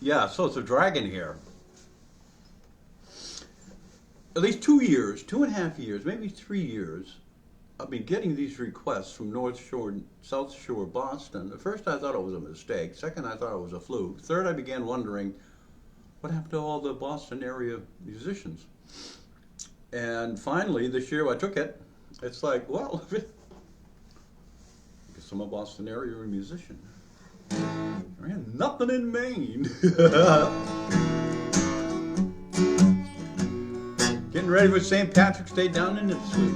Yeah, so it's a dragon here. At least 2 years, 2.5 years, maybe 3 years, I've been getting these requests from North Shore, South Shore, Boston. At first, I thought it was a mistake. Second, I thought it was a fluke. Third, I began wondering what happened to all the Boston area musicians. And finally, this year I took it. It's like, well, I guess I'm a Boston area musician. Man, nothing in Maine. Getting ready for St. Patrick's Day down in Ipswich.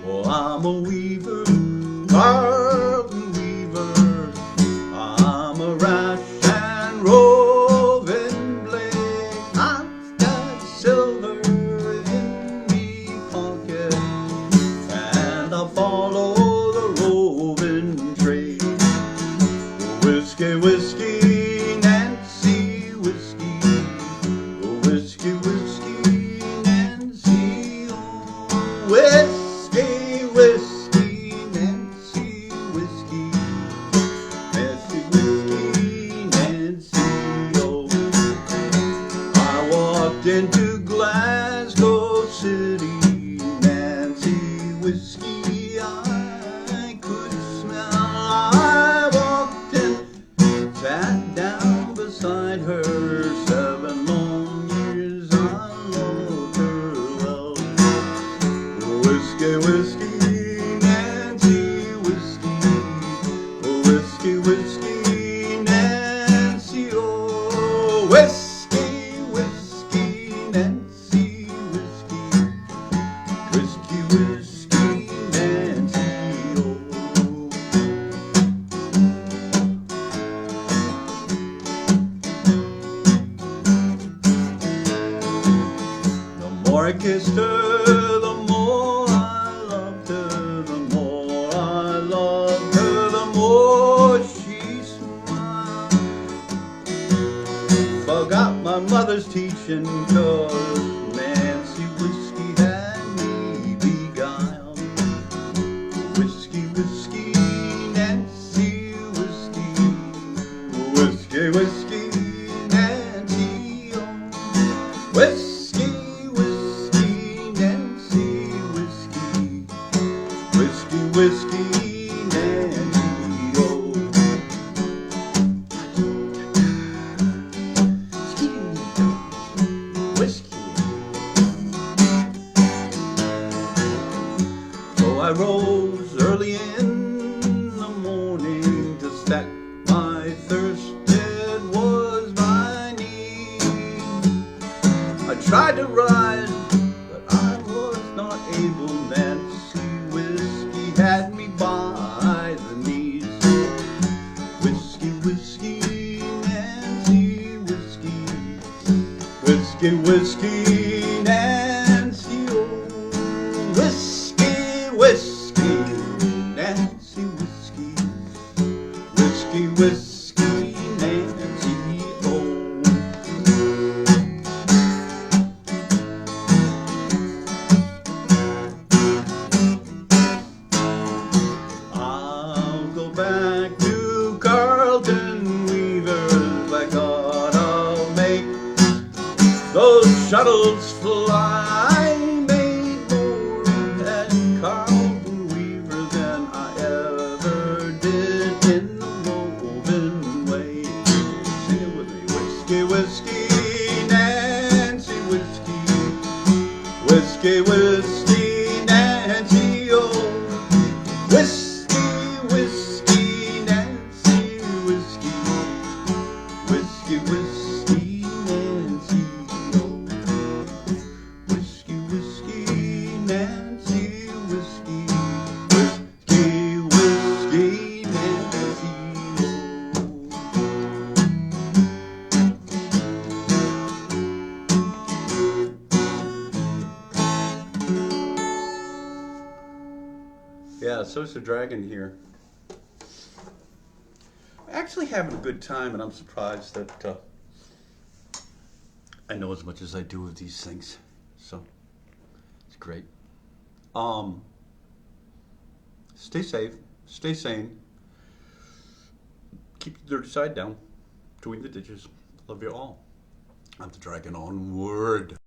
Well, I'm a weaver, Carlton weaver. I'm a rash and roving blade. I've got silver in me pocket, and I follow the roving trade. Whiskey, whiskey, Nancy, whiskey. Whiskey, whiskey, Nancy, oh, whiskey, whiskey, Nancy, whiskey. Nancy, whiskey, Nancy, oh. I walked into Glasgow City, Nancy, whiskey, I could smell. I walked in, sat down beside her. 7 long years I loved her well. Whiskey, whiskey, Nancy, whiskey. Whiskey, whiskey, Nancy, oh. Whiskey, whiskey, Nancy, whiskey. Whiskey, whiskey, Nancy, oh. The more I kissed her, the more I loved her. The more I loved her, the more she smiled. Forgot my mother's teaching, 'cause Nancy whiskey had me beguiled. Whiskey, whiskey, Nancy, whiskey. Whiskey, whiskey, Nancy, oh. Whiskey, whiskey, Nancy, whiskey. Whiskey, whiskey, Nancy, oh. Whiskey. So I rose early in the morning to stack my thirst. It was my need. I tried to rise, but I was not able. Nancy whiskey had me by the knees. Whiskey, whiskey, Nancy whiskey. Whiskey, whiskey, Nancy, oh. Whiskey, whiskey, Nancy whiskey. Whiskey, whiskey, Nancy, oh. I'll go back to Carlton weavers. I gotta make those shuttles fly. I made more at Carlton weaver than I ever did in the woven way. Sing it with me. Whiskey, whiskey, Nancy whiskey. Whiskey, whiskey, Nancy, oh. Whiskey, whiskey, Nancy whiskey. Whiskey, whiskey, Nancy, oh. Whiskey, whiskey, Nancy whiskey. Whiskey, whiskey, Nancy, oh. Yeah, so it's a dragon here. Actually having a good time, and I'm surprised that I know as much as I do of these things, so it's great. Stay safe, stay sane, keep the dirty side down between the ditches. Love you all. I'm the dragon onward.